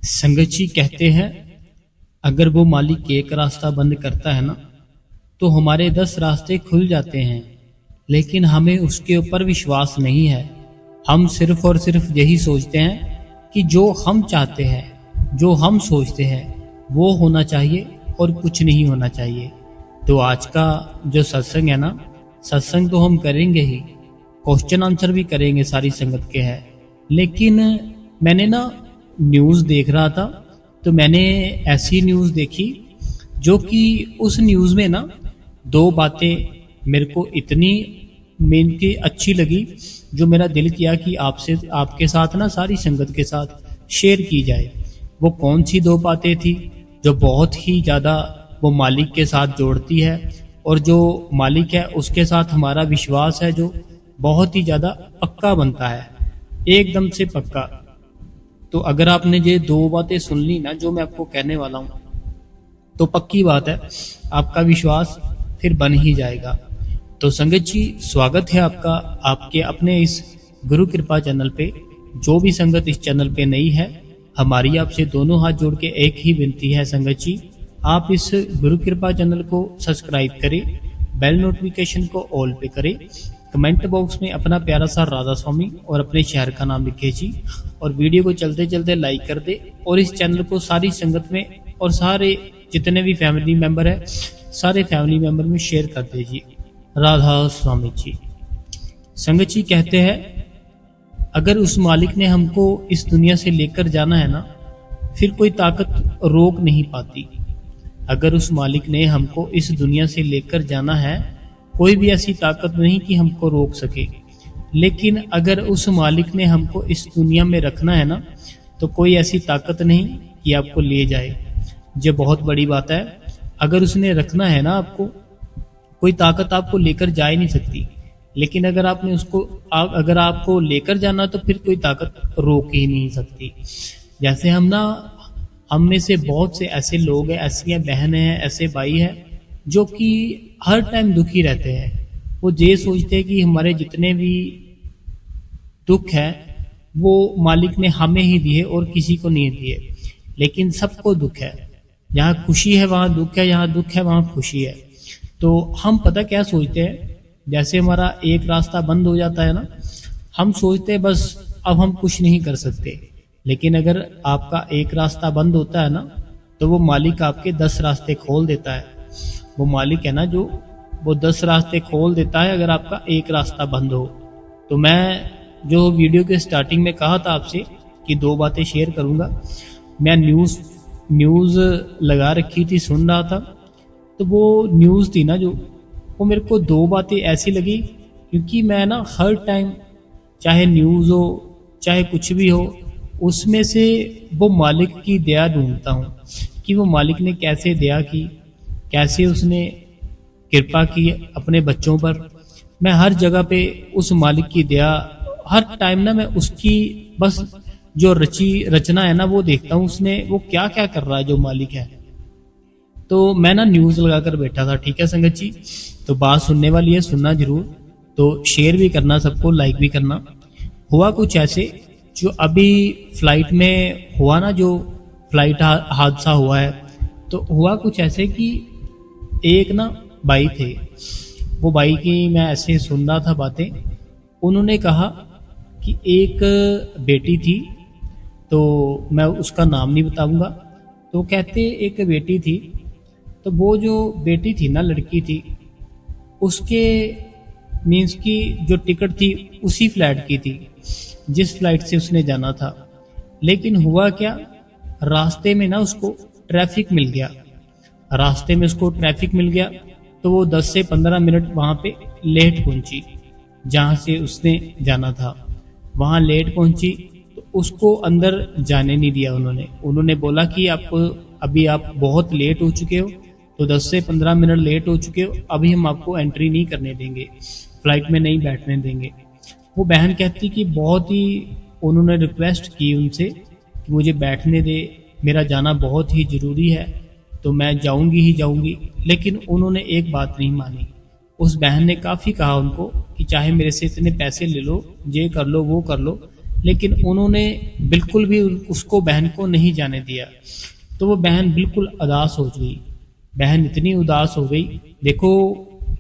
संगत जी कहते हैं, अगर वो मालिक एक रास्ता बंद करता है ना, तो हमारे 10 रास्ते खुल जाते हैं। लेकिन हमें उसके ऊपर विश्वास नहीं है। हम सिर्फ और सिर्फ यही सोचते हैं कि जो हम चाहते हैं, जो हम सोचते हैं, वो होना चाहिए और कुछ नहीं होना चाहिए। तो आज का जो सत्संग है ना, सत्संग तो हम करेंगे ही, क्वेश्चन आंसर भी करेंगे, सारी संगत के है। लेकिन मैंने ना न्यूज़ देख रहा था, तो मैंने ऐसी न्यूज़ देखी जो कि उस न्यूज़ में ना 2 बातें मेरे को इतनी मेन की अच्छी लगी, जो मेरा दिल किया कि आपसे आपके साथ ना सारी संगत के साथ शेयर की जाए। वो कौन सी 2 बातें थी जो बहुत ही ज़्यादा वो मालिक के साथ जोड़ती है, और जो मालिक है उसके साथ हमारा विश्वास है जो बहुत ही ज़्यादा पक्का बनता है, एकदम से पक्का। तो अगर आपने ये 2 बातें सुन ली ना जो मैं आपको कहने वाला हूँ, तो पक्की बात है आपका विश्वास फिर बन ही जाएगा। तो संगत जी, स्वागत है आपका आपके अपने इस गुरु कृपा चैनल पे। जो भी संगत इस चैनल पे नई है, हमारी आपसे दोनों हाथ जोड़ के एक ही विनती है संगत जी, आप इस गुरु कृपा चैनल को सब्सक्राइब करें, बेल नोटिफिकेशन को ऑल पे करें, कमेंट बॉक्स में अपना प्यारा सा राधा स्वामी और अपने शहर का नाम लिखे जी, और वीडियो को चलते चलते लाइक कर दे, और इस चैनल को सारी संगत में और सारे जितने भी फैमिली मेंबर है, सारे फैमिली मेंबर में शेयर कर दे जी। राधा स्वामी जी। संगत जी कहते हैं, अगर उस मालिक ने हमको इस दुनिया से लेकर जाना है ना, फिर कोई ताकत रोक नहीं पाती। अगर उस मालिक ने हमको इस दुनिया से लेकर जाना है, कोई भी ऐसी ताकत नहीं कि हमको रोक सके। लेकिन अगर उस मालिक ने हमको इस दुनिया में रखना है ना, तो कोई ऐसी ताकत नहीं कि आपको ले जाए। ये बहुत बड़ी बात है। अगर उसने रखना है ना आपको, कोई ताकत आपको लेकर जा ही नहीं सकती। लेकिन अगर आपने उसको अगर आपको लेकर जाना, तो फिर कोई ताकत रोक ही नहीं सकती। जैसे हम में से बहुत से ऐसे लोग हैं, ऐसी बहनें हैं, ऐसे भाई हैं जो कि हर टाइम दुखी रहते हैं। वो ये सोचते हैं कि हमारे जितने भी दुख है वो मालिक ने हमें ही दिए और किसी को नहीं दिए। लेकिन सबको दुख है। यहाँ खुशी है वहाँ दुख है, यहाँ दुख है वहाँ खुशी है। तो हम पता क्या सोचते हैं, जैसे हमारा एक रास्ता बंद हो जाता है ना, हम सोचते हैं बस अब हम कुछ नहीं कर सकते। लेकिन अगर आपका एक रास्ता बंद होता है ना, तो वो मालिक आपके 10 रास्ते खोल देता है। वो मालिक है ना जो वो 10 रास्ते खोल देता है अगर आपका एक रास्ता बंद हो। तो मैं जो वीडियो के स्टार्टिंग में कहा था आपसे कि 2 बातें शेयर करूंगा, मैं न्यूज़ लगा रखी थी, सुन रहा था। तो वो न्यूज़ थी ना जो, वो मेरे को 2 बातें ऐसी लगी, क्योंकि मैं ना हर टाइम चाहे न्यूज़ हो चाहे कुछ भी हो, उसमें से वो मालिक की दया ढूंढता हूँ कि वो मालिक ने कैसे दया की, कैसे उसने कृपा की अपने बच्चों पर। मैं हर जगह पे उस मालिक की दया हर टाइम ना, मैं उसकी बस जो रचना है ना वो देखता हूँ, उसने वो क्या क्या कर रहा है जो मालिक है। तो मैं ना न्यूज़ लगाकर बैठा था, ठीक है संगत जी। तो बात सुनने वाली है, सुनना जरूर। तो शेयर भी करना, सबको लाइक भी करना। हुआ कुछ ऐसे, जो अभी फ्लाइट में हुआ ना, जो फ्लाइट हादसा हुआ है, तो हुआ कुछ ऐसे कि एक ना भाई थे, वो भाई की मैं ऐसे सुन रहा था बातें। उन्होंने कहा कि एक बेटी थी, तो मैं उसका नाम नहीं बताऊंगा। तो कहते एक बेटी थी, तो वो जो बेटी थी ना, लड़की थी, उसके मीन्स की जो टिकट थी उसी फ्लाइट की थी जिस फ्लाइट से उसने जाना था। लेकिन हुआ क्या, रास्ते में ना उसको ट्रैफिक मिल गया। रास्ते में उसको ट्रैफिक मिल गया, तो वो 10 से 15 मिनट वहाँ पे लेट पहुंची, जहाँ से उसने जाना था। वहाँ लेट पहुंची तो उसको अंदर जाने नहीं दिया उन्होंने बोला कि आपको अभी आप बहुत लेट हो चुके हो, तो 10 से 15 मिनट लेट हो चुके हो, अभी हम आपको एंट्री नहीं करने देंगे, फ्लाइट में नहीं बैठने देंगे। वो बहन कहती कि बहुत ही उन्होंने रिक्वेस्ट की उनसे कि मुझे बैठने दे, मेरा जाना बहुत ही ज़रूरी है, तो मैं जाऊंगी ही जाऊंगी। लेकिन उन्होंने एक बात नहीं मानी। उस बहन ने काफ़ी कहा उनको कि चाहे मेरे से इतने पैसे ले लो, ये कर लो वो कर लो, लेकिन उन्होंने बिल्कुल भी उसको बहन को नहीं जाने दिया। तो वो बहन बिल्कुल उदास हो गई। बहन इतनी उदास हो गई, देखो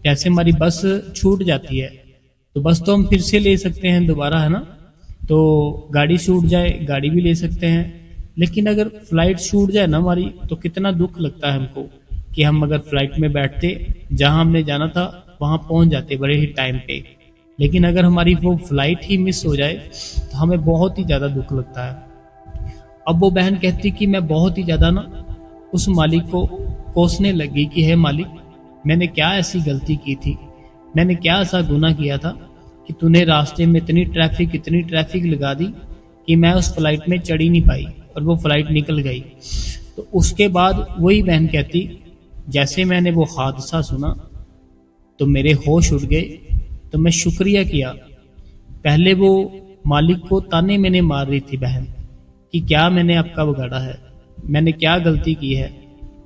जैसे हमारी बस छूट जाती है तो बस तो हम फिर से ले सकते हैं दोबारा, है ना। तो गाड़ी छूट जाए, गाड़ी भी ले सकते हैं, लेकिन अगर फ्लाइट छूट जाए ना हमारी, तो कितना दुख लगता है हमको कि हम अगर फ्लाइट में बैठते, जहां हमने जाना था वहां पहुंच जाते बड़े ही टाइम पे, लेकिन अगर हमारी वो फ्लाइट ही मिस हो जाए तो हमें बहुत ही ज़्यादा दुख लगता है। अब वो बहन कहती कि मैं बहुत ही ज़्यादा ना उस मालिक को कोसने लगी कि हे मालिक, मैंने क्या ऐसी गलती की थी, मैंने क्या ऐसा गुनाह किया था कि तूने रास्ते में इतनी ट्रैफिक लगा दी कि मैं उस फ्लाइट में चढ़ ही नहीं पाई और वो फ्लाइट निकल गई। तो उसके बाद वही बहन कहती, जैसे मैंने वो हादसा सुना तो मेरे होश उड़ गए, तो मैं शुक्रिया किया। पहले वो मालिक को ताने मैंने मार रही थी बहन कि क्या मैंने आपका बिगाड़ा है, मैंने क्या गलती की है,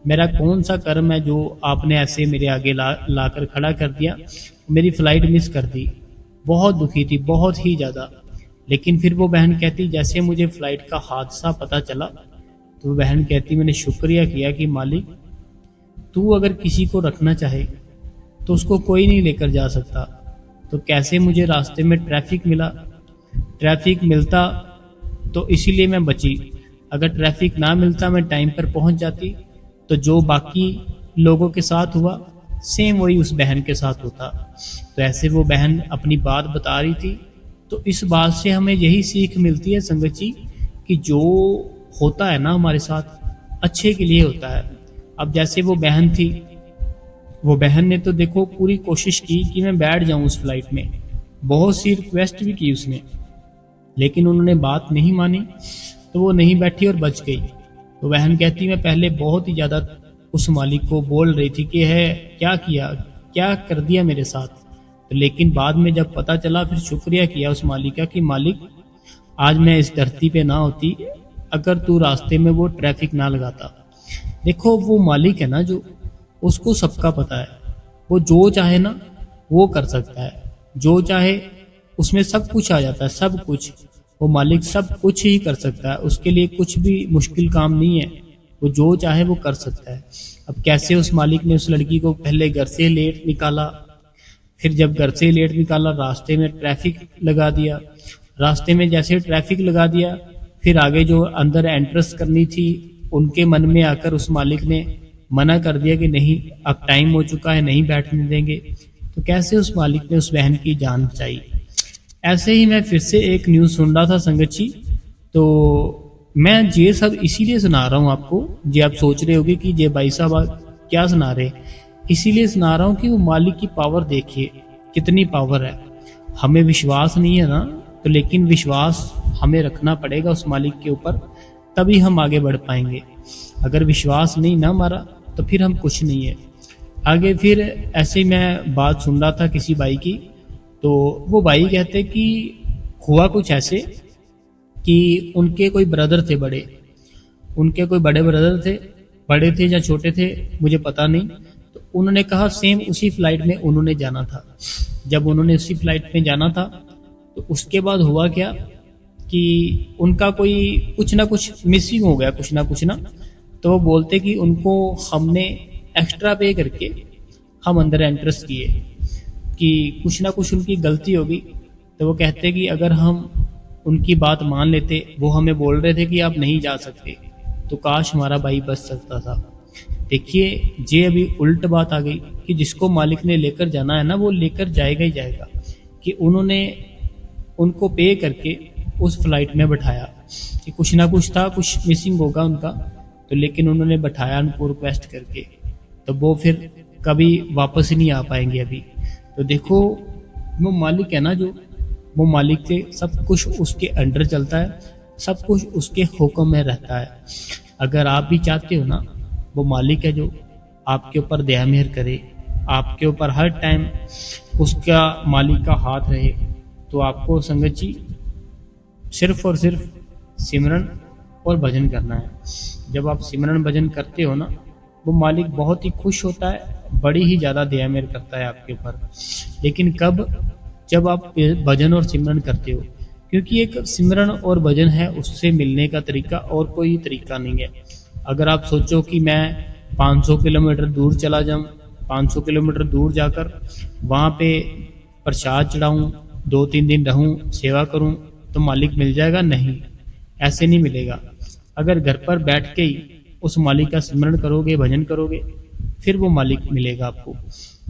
मेरा कौन सा कर्म है जो आपने ऐसे मेरे आगे लाकर खड़ा कर दिया, मेरी फ्लाइट मिस कर दी। बहुत दुखी थी, बहुत ही ज़्यादा। लेकिन फिर वो बहन कहती, जैसे मुझे फ्लाइट का हादसा पता चला तो वो बहन कहती, मैंने शुक्रिया किया कि मालिक तू अगर किसी को रखना चाहे तो उसको कोई नहीं लेकर जा सकता, तो कैसे मुझे रास्ते में ट्रैफिक मिला, ट्रैफिक मिलता तो इसीलिए मैं बची, अगर ट्रैफिक ना मिलता मैं टाइम पर पहुंच जाती तो जो बाकी लोगों के साथ हुआ सेम वही उस बहन के साथ होता। तो ऐसे वो बहन अपनी बात बता रही थी। तो इस बात से हमें यही सीख मिलती है संगत जी कि जो होता है ना हमारे साथ अच्छे के लिए होता है। अब जैसे वो बहन थी, वो बहन ने तो देखो पूरी कोशिश की कि मैं बैठ जाऊं उस फ्लाइट में, बहुत सी रिक्वेस्ट भी की उसने, लेकिन उन्होंने बात नहीं मानी तो वो नहीं बैठी और बच गई। तो बहन कहती, मैं पहले बहुत ही ज़्यादा उस मालिक को बोल रही थी कि है क्या किया, क्या कर दिया मेरे साथ, तो लेकिन बाद में जब पता चला फिर शुक्रिया किया उस मालिक का कि मालिक आज मैं इस धरती पे ना होती अगर तू रास्ते में वो ट्रैफिक ना लगाता। देखो वो मालिक है ना जो, उसको सबका पता है, वो जो चाहे ना वो कर सकता है, जो चाहे उसमें सब कुछ आ जाता है, सब कुछ। वो मालिक सब कुछ ही कर सकता है, उसके लिए कुछ भी मुश्किल काम नहीं है, वो जो चाहे वो कर सकता है। अब कैसे उस मालिक ने उस लड़की को पहले घर से लेट निकाला, फिर जब घर से लेट निकाला रास्ते में ट्रैफिक लगा दिया, रास्ते में जैसे ट्रैफिक लगा दिया फिर आगे जो अंदर एंट्रेंस करनी थी उनके मन में आकर उस मालिक ने मना कर दिया कि नहीं अब टाइम हो चुका है, नहीं बैठने देंगे। तो कैसे उस मालिक ने उस बहन की जान बचाई। ऐसे ही मैं फिर से एक न्यूज़ सुन रहा था संगत जी, तो मैं ये सब इसीलिए सुना रहा हूँ आपको, जो आप सोच रहे होगे कि ये भाई साहब क्या सुना रहे, इसीलिए सुना रहा हूँ कि वो मालिक की पावर देखिए कितनी पावर है। हमें विश्वास नहीं है ना, तो लेकिन विश्वास हमें रखना पड़ेगा उस मालिक के ऊपर, तभी हम आगे बढ़ पाएंगे। अगर विश्वास नहीं ना हमारा तो फिर हम कुछ नहीं है आगे। फिर ऐसे ही मैं बात सुन रहा था किसी भाई की, तो वो भाई कहते कि हुआ कुछ ऐसे कि उनके कोई ब्रदर थे बड़े, उनके कोई बड़े ब्रदर थे, बड़े थे या छोटे थे मुझे पता नहीं, तो उन्होंने कहा सेम उसी फ्लाइट में उन्होंने जाना था। जब उन्होंने उसी फ्लाइट में जाना था तो उसके बाद हुआ क्या कि उनका कोई कुछ ना कुछ मिसिंग हो गया, कुछ ना, तो वो बोलते कि उनको हमने एक्स्ट्रा पे करके हम अंदर एंट्रेंस किए कि कुछ ना कुछ उनकी गलती होगी। तो वो कहते कि अगर हम उनकी बात मान लेते, वो हमें बोल रहे थे कि आप नहीं जा सकते, तो काश हमारा भाई बच सकता था। देखिए ये अभी उल्ट बात आ गई कि जिसको मालिक ने लेकर जाना है ना वो लेकर जाएगा ही जाएगा, कि उन्होंने उनको पे करके उस फ्लाइट में बैठाया कि कुछ ना कुछ था, कुछ मिसिंग होगा उनका, तो लेकिन उन्होंने बैठाया उनको रिक्वेस्ट करके, तो वो फिर कभी वापस ही नहीं आ पाएंगे अभी। तो देखो वो मालिक है ना जो, वो मालिक से सब कुछ उसके अंडर चलता है, सब कुछ उसके हुक्म में रहता है। अगर आप भी चाहते हो ना वो मालिक है जो आपके ऊपर दया मेहर करे, आपके ऊपर हर टाइम उसका मालिक का हाथ रहे, तो आपको संगत जी सिर्फ और सिर्फ सिमरन और भजन करना है। जब आप सिमरन भजन करते हो ना वो मालिक बहुत ही खुश होता है, बड़ी ही ज़्यादा दया मेहर करता है आपके ऊपर। लेकिन कब, जब आप भजन और सिमरन करते हो, क्योंकि एक सिमरन और भजन है, उससे मिलने का तरीका और कोई तरीका नहीं है। अगर आप सोचो कि मैं 500 किलोमीटर दूर चला जाऊं, 500 किलोमीटर दूर जाकर वहाँ पे प्रसाद चढ़ाऊं, 2-3 दिन रहूं, सेवा करूं, तो मालिक मिल जाएगा? नहीं, ऐसे नहीं मिलेगा। अगर घर पर बैठ के ही उस मालिक का स्मरण करोगे, भजन करोगे, फिर वो मालिक मिलेगा आपको।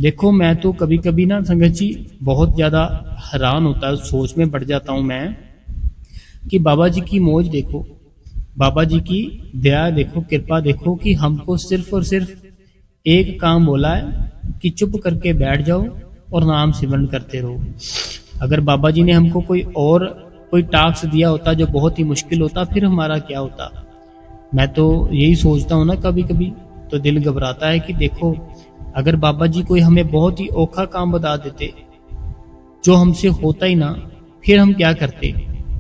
देखो, मैं तो कभी कभी ना संगत जी बहुत ज़्यादा हैरान होता है, सोच में पड़ जाता हूँ मैं कि बाबा जी की मौज देखो, बाबा जी की दया देखो, कृपा देखो कि हमको सिर्फ और सिर्फ एक काम बोला है कि चुप करके बैठ जाओ और नाम सिमरन करते रहो। अगर बाबा जी ने हमको कोई टास्क दिया होता जो बहुत ही मुश्किल होता, फिर हमारा क्या होता? मैं तो यही सोचता हूँ ना, कभी कभी तो दिल घबराता है कि देखो, अगर बाबा जी कोई हमें बहुत ही औखा काम बता देते जो हमसे होता ही ना, फिर हम क्या करते?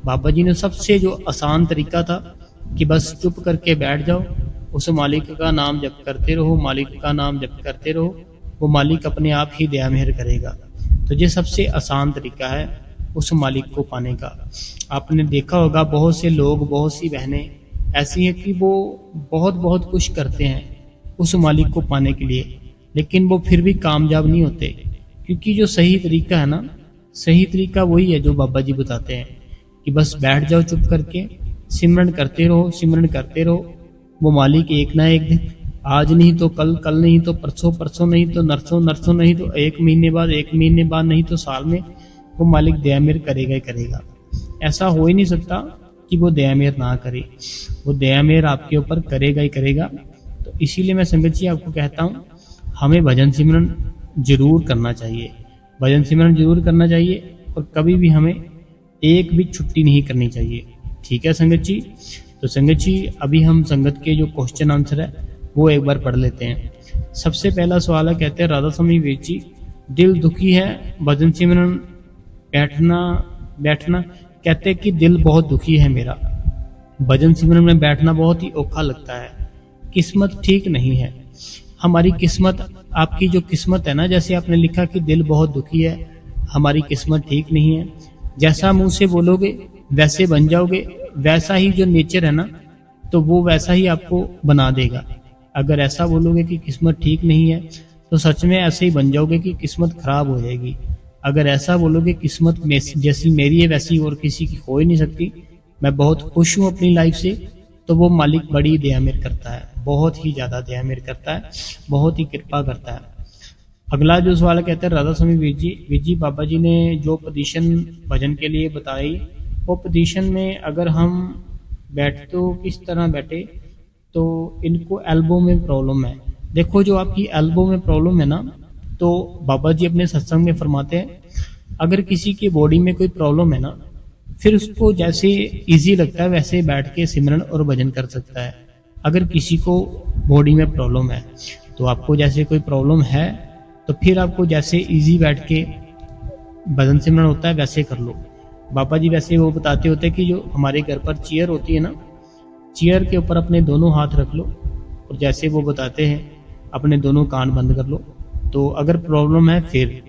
बाबा जी ने सबसे जो आसान तरीका था कि बस चुप करके बैठ जाओ, उस मालिक का नाम जप करते रहो, मालिक का नाम जप करते रहो, वो मालिक अपने आप ही दया मेहर करेगा। तो ये सबसे आसान तरीका है उस मालिक को पाने का। आपने देखा होगा बहुत से लोग, बहुत सी बहनें ऐसी हैं कि वो बहुत बहुत कुछ करते हैं उस मालिक को पाने के लिए, लेकिन वो फिर भी कामयाब नहीं होते। क्योंकि जो सही तरीका है ना, सही तरीका वही है जो बाबा जी बताते हैं कि बस बैठ जाओ चुप करके, सिमरन करते रहो, सिमरन करते रहो। वो मालिक एक ना एक दिन, आज नहीं तो कल, कल नहीं तो परसों, परसों नहीं तो नरसों, नरसों नहीं तो 1 महीने बाद, 1 महीने बाद नहीं तो साल में, वो मालिक दया मेहर करेगा ही करेगा। ऐसा हो ही नहीं सकता कि वो दया मेहर ना करे, वो दया मेहर आपके ऊपर करेगा ही करेगा। तो इसीलिए मैं संगत जी आपको कहता हूँ, हमें भजन सिमरन जरूर करना चाहिए, भजन सिमरन जरूर करना चाहिए, और कभी भी हमें एक भी छुट्टी नहीं करनी चाहिए। ठीक है संगत जी? तो संगत जी, अभी हम संगत के जो क्वेश्चन आंसर है वो एक बार पढ़ लेते हैं। सबसे पहला सवाल है, कहते हैं राधा स्वामी वीर जी, दिल दुखी है, भजन सिमरन बैठना कहते हैं कि दिल बहुत दुखी है मेरा, भजन सिमरन में बैठना बहुत ही औखा लगता है, किस्मत ठीक नहीं है। हमारी किस्मत, आपकी जो किस्मत है ना, जैसे आपने लिखा कि दिल बहुत दुखी है, हमारी किस्मत ठीक नहीं है। जैसा मुंह से बोलोगे वैसे बन जाओगे, वैसा ही जो नेचर है ना, तो वो वैसा ही आपको बना देगा। अगर ऐसा बोलोगे कि किस्मत ठीक नहीं है, तो सच में ऐसे ही बन जाओगे कि किस्मत खराब हो जाएगी। अगर ऐसा बोलोगे किस्मत जैसी मेरी है वैसी और किसी की हो ही नहीं सकती, मैं बहुत खुश हूँ अपनी लाइफ से, तो वो मालिक बड़ी दया मेहर करता है, बहुत ही ज्यादा दया मेहर करता है, बहुत ही कृपा करता है। अगला जो सवाल कहते हैं राधा स्वामी वीर जी, बाबा जी ने जो पोजीशन भजन के लिए बताई, वो पोजीशन में अगर हम बैठे तो किस तरह बैठे? तो इनको एल्बो में प्रॉब्लम है। देखो, जो आपकी एल्बो में प्रॉब्लम है ना, तो बाबा जी अपने सत्संग में फरमाते हैं, अगर किसी की बॉडी में कोई प्रॉब्लम है ना, फिर उसको जैसे इजी लगता है वैसे बैठ के सिमरन और भजन कर सकता है। अगर किसी को बॉडी में प्रॉब्लम है, तो आपको जैसे कोई प्रॉब्लम है, तो फिर आपको जैसे इजी बैठ के भजन सिमरन होता है वैसे कर लो। बाबा जी वैसे वो बताते होते हैं कि जो हमारे घर पर चेयर होती है ना, चेयर के ऊपर अपने दोनों हाथ रख लो, और जैसे वो बताते हैं अपने दोनों कान बंद कर लो। तो अगर प्रॉब्लम है, फिर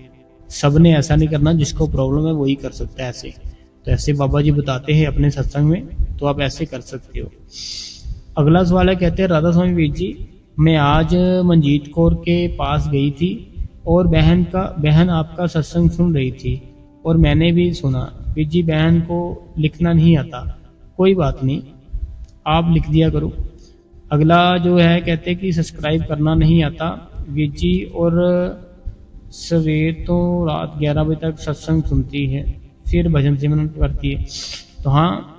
सबने ऐसा नहीं करना, जिसको प्रॉब्लम है वही कर सकता है ऐसे। तो ऐसे बाबा जी बताते हैं अपने सत्संग में, तो आप ऐसे कर सकते हो। अगला सवाल है, कहते हैं राधा स्वामी वीर जी, मैं आज मंजीत कौर के पास गई थी और बहन आपका सत्संग सुन रही थी, और मैंने भी सुना। वीर जी, बहन को लिखना नहीं आता, कोई बात नहीं, आप लिख दिया करो। अगला जो है, कहते हैं कि सब्सक्राइब करना नहीं आता वीर जी, और सवेर तो रात 11 बजे तक सत्संग सुनती है, फिर भजन सिमरन करती है। तो हाँ,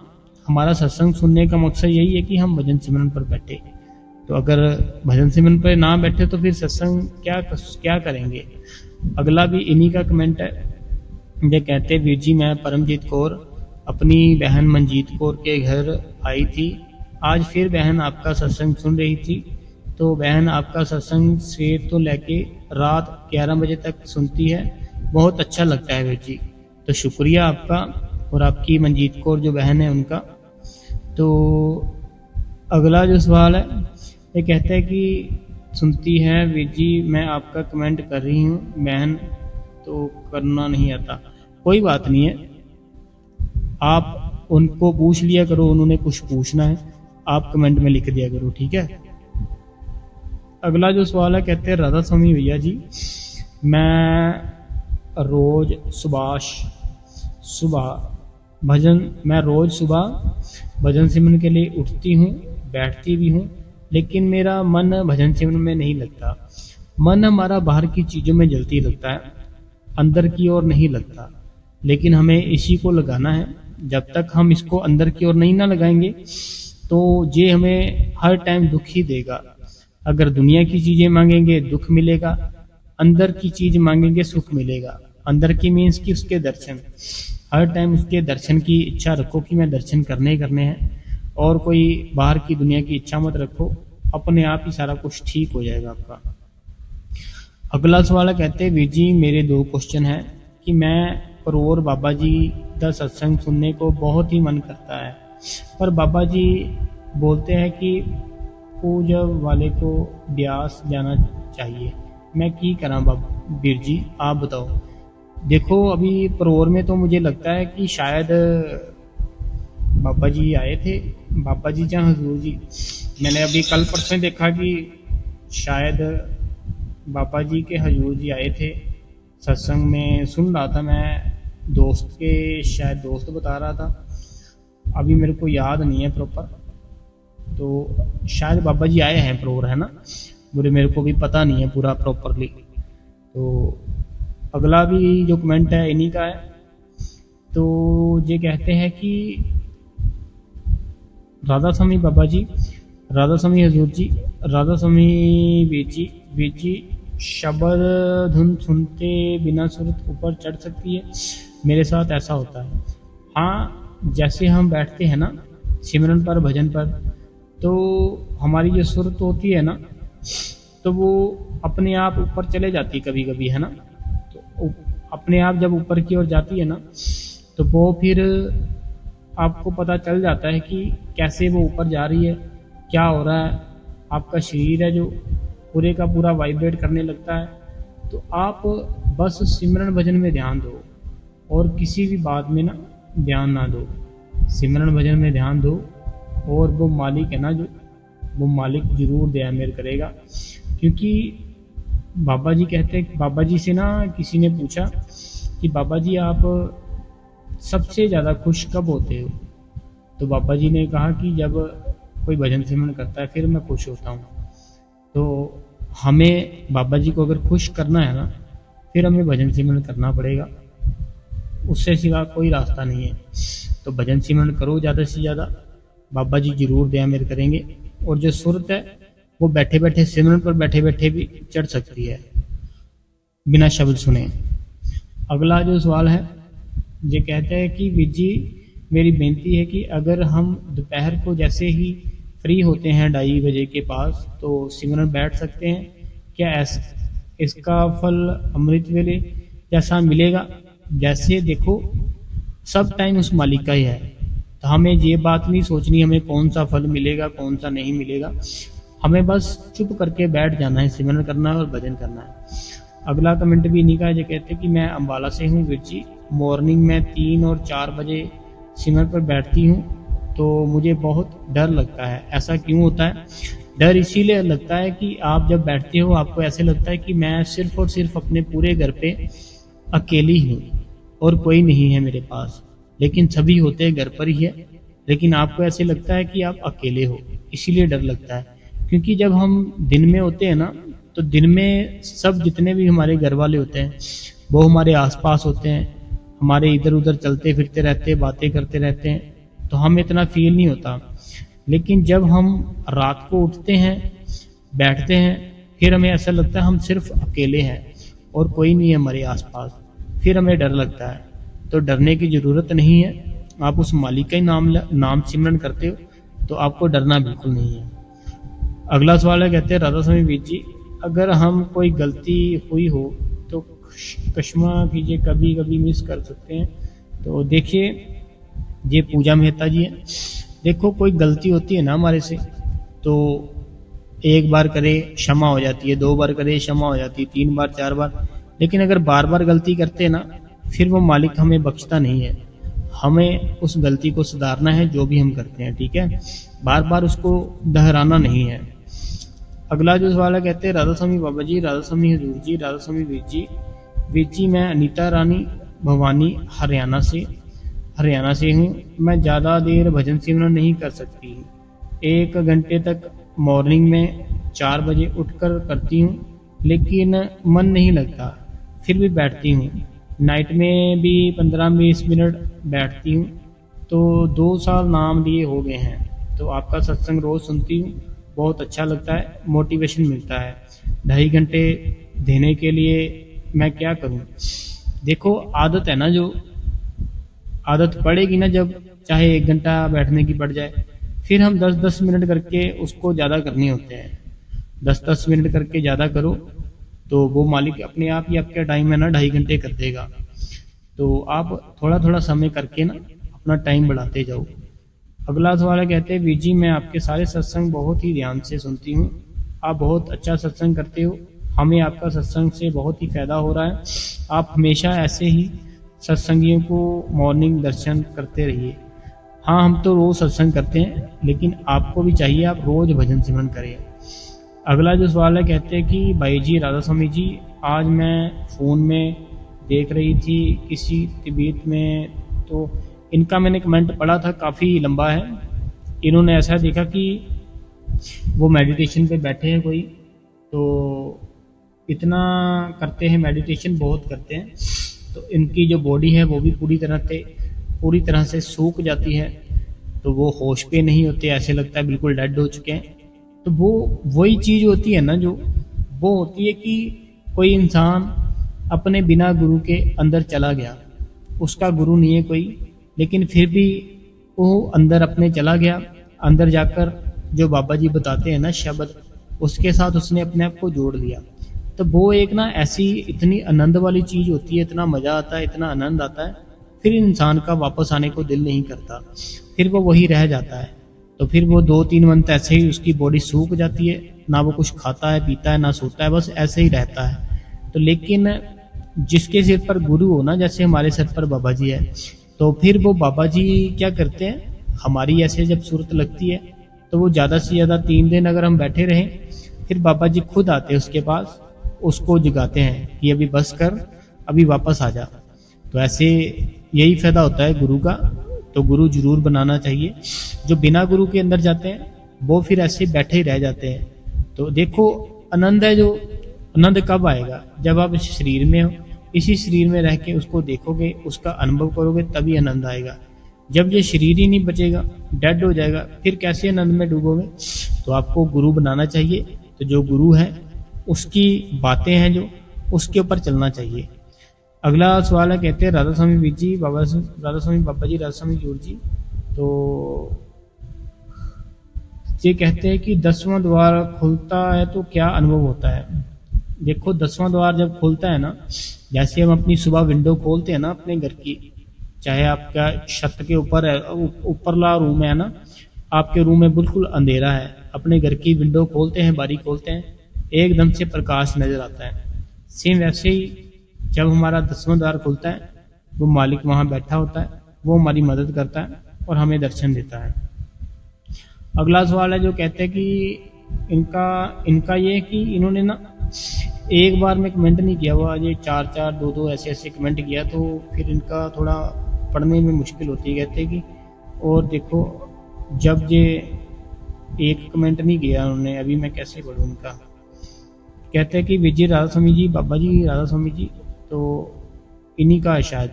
हमारा सत्संग सुनने का मकसद यही है कि हम भजन सिमरन पर बैठे। तो अगर भजन सिमरन पर ना बैठे तो फिर सत्संग क्या करेंगे? अगला भी इन्हीं का कमेंट है। ये कहते, वीर जी, मैं परमजीत कौर अपनी बहन मंजीत कौर के घर आई थी, आज फिर बहन आपका सत्संग सुन रही थी। तो बहन आपका सत्संग सवेर तो लेके रात 11 बजे तक सुनती है, बहुत अच्छा लगता है वीर जी। तो शुक्रिया आपका और आपकी मंजीत कौर जो बहन है उनका। तो अगला जो सवाल है, ये कहता है कि सुनती है वीर जी, मैं आपका कमेंट कर रही हूँ, बहन तो करना नहीं आता, कोई बात नहीं है, आप उनको पूछ लिया करो, उन्होंने कुछ पूछना है आप कमेंट में लिख दिया करो, ठीक है। अगला जो सवाल है, कहते हैं राधा स्वामी भैया जी, मैं रोज सुबह भजन सिमरन के लिए उठती हूँ, बैठती भी हूँ, लेकिन मेरा मन भजन सिमरन में नहीं लगता। मन हमारा बाहर की चीज़ों में जल्दी लगता है, अंदर की ओर नहीं लगता। लेकिन हमें इसी को लगाना है। जब तक हम इसको अंदर की ओर नहीं ना लगाएंगे तो ये हमें हर टाइम दुख ही देगा। अगर दुनिया की चीज़ें मांगेंगे दुख मिलेगा, अंदर की चीज़ मांगेंगे सुख मिलेगा। अंदर की मीन्स की उसके दर्शन, हर टाइम उसके दर्शन की इच्छा रखो कि मैं दर्शन करने ही करने हैं, और कोई बाहर की दुनिया की इच्छा मत रखो, अपने आप ही सारा कुछ ठीक हो जाएगा आपका। अगला सवाल है, कहते हैं वीर जी मेरे 2 क्वेश्चन हैं कि मैं परोर बाबा जी का सत्संग सुनने को बहुत ही मन करता है, पर बाबा जी बोलते हैं कि पूजा वाले को ब्यास जाना चाहिए, मैं की करा वीर जी आप बताओ। देखो अभी परोर में तो मुझे लगता है कि शायद बाबा जी आए थे, बाबा जी जहाँ हजूर जी, मैंने अभी कल परसों देखा कि शायद बाबा जी के हजूर जी आए थे सत्संग में, सुन रहा था मैं, दोस्त के शायद दोस्त बता रहा था, अभी मेरे को याद नहीं है प्रॉपर, तो शायद बाबा जी आए हैं परोर, है ना, मेरे को भी पता नहीं है पूरा प्रॉपरली। तो अगला भी जो कमेंट है इन्हीं का है। तो ये कहते हैं कि राधा स्वामी बाबा जी, राधा स्वामी हजूर जी, राधा स्वामी वीर जी शब्द धुन सुनते बिना सूरत ऊपर चढ़ सकती है, मेरे साथ ऐसा होता है। हाँ, जैसे हम बैठते हैं ना सिमरन पर भजन पर, तो हमारी जो सुरत होती है ना, तो वो अपने आप ऊपर चले जाती कभी कभी, है ना। तो अपने आप जब ऊपर की ओर जाती है ना, तो वो फिर आपको पता चल जाता है कि कैसे वो ऊपर जा रही है, क्या हो रहा है। आपका शरीर है जो पूरे का पूरा वाइब्रेट करने लगता है। तो आप बस सिमरन भजन में ध्यान दो और किसी भी बात में ना ध्यान ना दो, सिमरन भजन में ध्यान दो, और वो मालिक है ना जो, वो मालिक जरूर दया मेहर करेगा। क्योंकि बाबा जी कहते हैं, बाबा जी से ना किसी ने पूछा कि बाबा जी आप सबसे ज़्यादा खुश कब होते हो, तो बाबा जी ने कहा कि जब कोई भजन सिमरन करता है फिर मैं खुश होता हूँ। तो हमें बाबा जी को अगर खुश करना है ना, फिर हमें भजन सिमरन करना पड़ेगा, उससे सिवा कोई रास्ता नहीं है। तो भजन सिमरन करो ज़्यादा से ज़्यादा, बाबा जी जरूर दया मेहर करेंगे। और जो सुरत है वो बैठे बैठे सिमरन पर बैठे बैठे भी चढ़ सकती है बिना शब्द सुने। अगला जो सवाल है, ये कहते हैं कि वीर जी मेरी बेनती है कि अगर हम दोपहर को जैसे ही फ्री होते हैं 2:30 बजे के पास, तो सिमरन बैठ सकते हैं क्या? इसका फल अमृत वेले जैसा मिलेगा? जैसे देखो सब टाइम उस मालिक का ही है, तो हमें ये बात नहीं सोचनी हमें कौन सा फल मिलेगा कौन सा नहीं मिलेगा, हमें बस चुप करके बैठ जाना है, सिमरन करना है और भजन करना है। अगला कमेंट भी इन्हीं का है, जो कहते हैं कि मैं अम्बाला से हूँ वीर जी, मॉर्निंग में 3 और 4 बजे सिमरन पर बैठती हूँ तो मुझे बहुत डर लगता है, ऐसा क्यों होता है? डर इसीलिए लगता है कि आप जब बैठते हो आपको ऐसे लगता है कि मैं सिर्फ और सिर्फ अपने पूरे घर पे अकेली हूँ और कोई नहीं है मेरे पास, लेकिन सभी होते हैं घर पर ही है, लेकिन आपको ऐसे लगता है कि आप अकेले हो, इसीलिए डर लगता है। क्योंकि जब हम दिन में होते हैं ना, तो दिन में सब जितने भी हमारे घर वाले होते हैं वो हमारे आसपास होते हैं, हमारे इधर उधर चलते फिरते रहते हैं, बातें करते रहते हैं, तो हमें इतना फील नहीं होता। लेकिन जब हम रात को उठते हैं बैठते हैं, फिर हमें ऐसा लगता है हम सिर्फ अकेले हैं और कोई नहीं है हमारे आसपास, फिर हमें डर लगता है। तो डरने की ज़रूरत नहीं है, आप उस मालिक का ही नाम सिमरन करते हो तो आपको डरना बिल्कुल नहीं है। अगला सवाल है, कहते हैं राधा स्वामी वीर जी, अगर हम कोई गलती हुई हो तो क्षमा कीजिए, कभी कभी मिस कर सकते हैं। तो देखिए ये पूजा मेहता जी हैं, देखो कोई गलती होती है ना हमारे से, तो एक बार करे क्षमा हो जाती है, 2 बार करे क्षमा हो जाती है, 3 बार 4 बार, लेकिन अगर बार बार गलती करते हैं ना, फिर वो मालिक हमें बख्शता नहीं है। हमें उस गलती को सुधारना है जो भी हम करते हैं, ठीक है, बार बार उसको दोहराना नहीं है। अगला जो सवाल है, कहते हैं राधा स्वामी बाबा जी, राधा स्वामी हजूर जी, राधा स्वामी वीर जी मैं अनीता रानी भवानी हरियाणा से हूँ। मैं ज़्यादा देर भजन सिमरन नहीं कर सकती, 1 घंटे तक मॉर्निंग में 4 बजे उठकर करती हूँ, लेकिन मन नहीं लगता, फिर भी बैठती हूँ। नाइट में भी 15-20 मिनट बैठती हूँ। तो 2 साल नाम लिए हो गए हैं। तो आपका सत्संग रोज़ सुनती हूँ, बहुत अच्छा लगता है, मोटिवेशन मिलता है। 2.5 घंटे देने के लिए मैं क्या करूँ? देखो, आदत है ना, जो आदत पड़ेगी ना, जब चाहे 1 घंटा बैठने की पड़ जाए, फिर हम 10-10 मिनट करके उसको ज़्यादा करने होते हैं। 10-10 मिनट करके ज़्यादा करो तो वो मालिक अपने आप ही आपका टाइम है ना 2.5 घंटे कर देगा। तो आप थोड़ा थोड़ा समय करके ना अपना टाइम बढ़ाते जाओ। अगला सवाल है, कहते हैं वीर जी मैं आपके सारे सत्संग बहुत ही ध्यान से सुनती हूँ, आप बहुत अच्छा सत्संग करते हो, हमें आपका सत्संग से बहुत ही फायदा हो रहा है। आप हमेशा ऐसे ही सत्संगियों को मॉर्निंग दर्शन करते रहिए। हाँ, हम तो रोज़ सत्संग करते हैं, लेकिन आपको भी चाहिए आप रोज़ भजन सिमरन करें। अगला जो सवाल है, कहते हैं कि भाई जी राधा स्वामी जी, आज मैं फ़ोन में देख रही थी किसी तिब्बत में, तो इनका मैंने कमेंट पढ़ा था, काफ़ी लंबा है। इन्होंने ऐसा देखा कि वो मेडिटेशन पे बैठे हैं कोई, तो इतना करते हैं मेडिटेशन, बहुत करते हैं, तो इनकी जो बॉडी है वो भी पूरी तरह से सूख जाती है। तो वो होश पे नहीं होते, ऐसे लगता है बिल्कुल डेड हो चुके हैं। तो वो वही चीज़ होती है ना, जो वो होती है कि कोई इंसान अपने बिना गुरु के अंदर चला गया, उसका गुरु नहीं है कोई, लेकिन फिर भी वो अंदर अपने चला गया, अंदर जाकर जो बाबा जी बताते हैं ना शब्द, उसके साथ उसने अपने आप को जोड़ लिया। तो वो एक ना ऐसी इतनी आनंद वाली चीज़ होती है, इतना मज़ा आता है, इतना आनंद आता है, फिर इंसान का वापस आने को दिल नहीं करता, फिर वो वही रह जाता है। तो फिर वो 2-3 मंथ ऐसे ही उसकी बॉडी सूख जाती है, ना वो कुछ खाता है पीता है ना सोता है, बस ऐसे ही रहता है। तो लेकिन जिसके सिर पर गुरु हो ना, जैसे हमारे सिर पर बाबा जी है, तो फिर वो बाबा जी क्या करते हैं, हमारी ऐसे जब सूरत लगती है तो वो ज़्यादा से ज़्यादा 3 दिन अगर हम बैठे रहें, फिर बाबा जी खुद आते हैं उसके पास, उसको जगाते हैं कि अभी बस कर, अभी वापस आ जा। तो ऐसे यही फायदा होता है गुरु का। तो गुरु जरूर बनाना चाहिए। जो बिना गुरु के अंदर जाते हैं वो फिर ऐसे बैठे ही रह जाते हैं। तो देखो, आनंद है, जो आनंद कब आएगा? जब आप इस शरीर में हो, इसी शरीर में रह के उसको देखोगे, उसका अनुभव करोगे, तभी आनंद आएगा। जब ये शरीर ही नहीं बचेगा, डेड हो जाएगा, फिर कैसे आनंद में डूबोगे? तो आपको गुरु बनाना चाहिए। तो जो गुरु है उसकी बातें हैं जो, उसके ऊपर चलना चाहिए। अगला सवाल है, कहते हैं राधा स्वामी वीर जी, राधा स्वामी बाबा जी, राधा स्वामी जोर जी, तो ये कहते हैं कि 10वां द्वार खुलता है तो क्या अनुभव होता है? देखो, 10वां द्वार जब खुलता है ना, जैसे हम अपनी सुबह विंडो खोलते हैं ना अपने घर की, चाहे आपका छत के ऊपर है, ऊपरला रूम है ना, आपके रूम में बिल्कुल अंधेरा है, अपने घर की विंडो खोलते हैं, बारी खोलते हैं, एकदम से प्रकाश नजर आता है। सेम वैसे ही जब हमारा 10वां द्वार खुलता है, वो मालिक वहाँ बैठा होता है, वो हमारी मदद करता है और हमें दर्शन देता है। अगला सवाल है, जो कहते हैं कि इनका ये है कि इन्होंने ना एक बार में कमेंट नहीं किया हुआ, ये 4-4 2-2 ऐसे कमेंट किया, तो फिर इनका थोड़ा पढ़ने में मुश्किल होती है। कहते हैं कि और देखो, जब ये एक कमेंट नहीं किया उन्होंने, अभी मैं कैसे पढ़ूँ इनका? कहते हैं कि विजय राधा स्वामी जी, बाबा जी राधा स्वामी जी, तो इन्हीं का है शायद।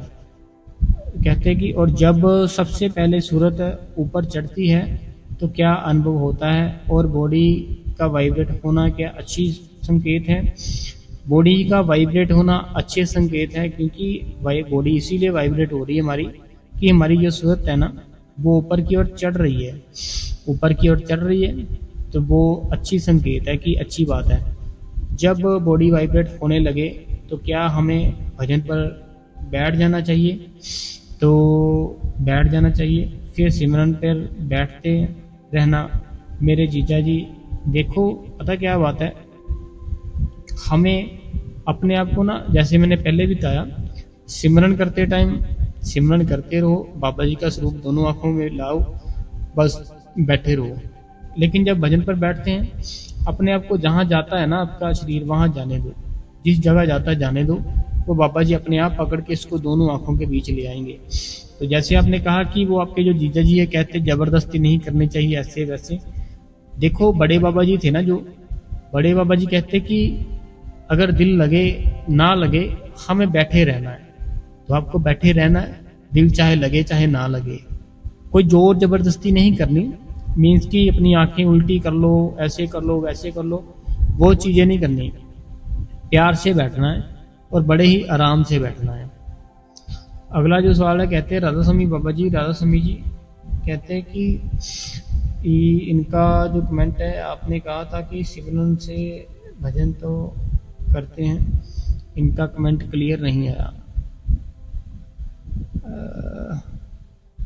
कहते हैं कि और जब सबसे पहले सूरत ऊपर चढ़ती है तो क्या अनुभव होता है, और बॉडी का वाइब्रेट होना क्या अच्छी संकेत है? बॉडी का वाइब्रेट होना अच्छे संकेत है, क्योंकि बॉडी इसीलिए वाइब्रेट हो रही है हमारी कि हमारी जो सूरत है ना, वो ऊपर की ओर चढ़ रही है, ऊपर की ओर चढ़ रही है, तो वो अच्छी संकेत है कि अच्छी बात है। जब बॉडी वाइब्रेट होने लगे तो क्या हमें भजन पर बैठ जाना चाहिए? तो बैठ जाना चाहिए, फिर सिमरन पर बैठते रहना। मेरे जीजा जी, देखो पता क्या बात है, हमें अपने आप को ना, जैसे मैंने पहले भी बताया, सिमरन करते टाइम सिमरन करते रहो, बाबा जी का स्वरूप दोनों आंखों में लाओ, बस बैठे रहो। लेकिन जब भजन पर बैठते हैं, अपने आप को जहाँ जाता है ना आपका शरीर, वहाँ जाने दो, जिस जगह जाता है जाने दो। वो बाबा जी अपने आप पकड़ के इसको दोनों आंखों के बीच ले आएंगे। तो जैसे आपने कहा कि वो आपके जो जीजा जी है कहते जबरदस्ती नहीं करनी चाहिए ऐसे वैसे, देखो बड़े बाबा जी थे ना, जो बड़े बाबा जी कहते कि अगर दिल लगे ना लगे, हमें बैठे रहना है। तो आपको बैठे रहना है, दिल चाहे लगे चाहे ना लगे, कोई जोर जबरदस्ती नहीं करनी। मीन्स कि अपनी आंखें उल्टी कर लो, ऐसे कर लो, वैसे कर लो, वो चीज़ें नहीं करनी। प्यार से बैठना है और बड़े ही आराम से बैठना है। अगला जो सवाल है, कहते हैं राधा स्वामी बाबा जी, राधा स्वामी जी कहते हैं कि इनका जो कमेंट है, आपने कहा था कि सिमरन से भजन तो करते हैं, इनका कमेंट क्लियर नहीं आया।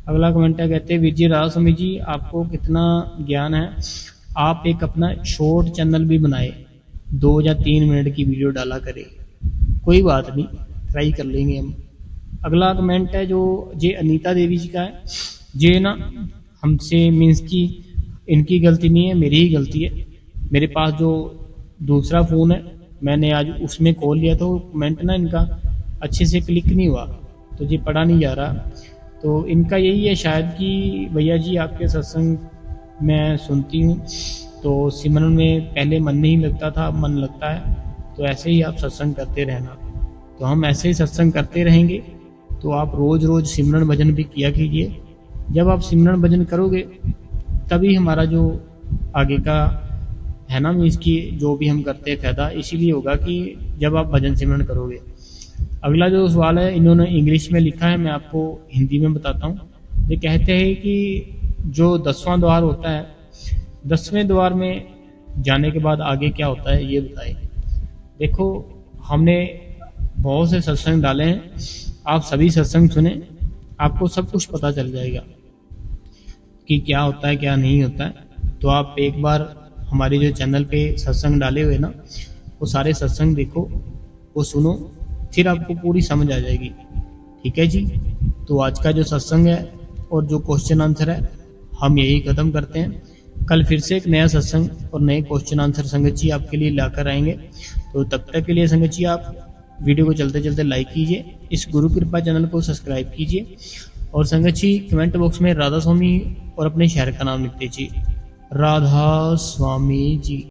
अगला कमेंट है, कहते हैं वीर जी राधा स्वामी जी आपको कितना ज्ञान है, आप एक अपना शॉर्ट चैनल भी बनाए, 2 या 3 मिनट की वीडियो डाला करें। कोई बात नहीं, ट्राई कर लेंगे हम। अगला कमेंट है जो जे अनीता देवी जी का है, जे ना हमसे मीन्स की इनकी गलती नहीं है, मेरी ही गलती है। मेरे पास जो दूसरा फ़ोन है, मैंने आज उसमें कॉल लिया तो कमेंट ना इनका अच्छे से क्लिक नहीं हुआ, तो ये पढ़ा नहीं जा रहा। तो इनका यही है शायद कि भैया जी आपके सत्संग मैं सुनती हूँ, तो सिमरन में पहले मन नहीं लगता था, अब मन लगता है। तो ऐसे ही आप सत्संग करते रहना। तो हम ऐसे ही सत्संग करते रहेंगे। तो आप रोज़ रोज़ सिमरन भजन भी किया कीजिए। जब आप सिमरन भजन करोगे तभी हमारा जो आगे का है ना, मीन्स की जो भी हम करते हैं फ़ायदा इसीलिए होगा कि जब आप भजन सिमरन करोगे। अगला जो सवाल है, इन्होंने इंग्लिश में लिखा है, मैं आपको हिंदी में बताता हूँ। ये कहते हैं कि जो 10वां द्वार होता है, 10वें द्वार में जाने के बाद आगे क्या होता है ये बताए। देखो हमने बहुत से सत्संग डाले हैं, आप सभी सत्संग सुने, आपको सब कुछ पता चल जाएगा कि क्या होता है क्या नहीं होता है। तो आप एक बार हमारे जो चैनल पे सत्संग डाले हुए ना, वो सारे सत्संग देखो, वो सुनो, फिर आपको पूरी समझ आ जाएगी। ठीक है जी। तो आज का जो सत्संग है और जो क्वेश्चन आंसर है, हम यही खत्म करते हैं। कल फिर से एक नया सत्संग और नए क्वेश्चन आंसर संगत जी आपके लिए लाकर आएंगे। तो तब तक के लिए संगत जी आप वीडियो को चलते चलते लाइक कीजिए, इस गुरु कृपा चैनल को सब्सक्राइब कीजिए, और संगत जी कमेंट बॉक्स में राधा स्वामी और अपने शहर का नाम लिख दीजिए। राधा स्वामी जी।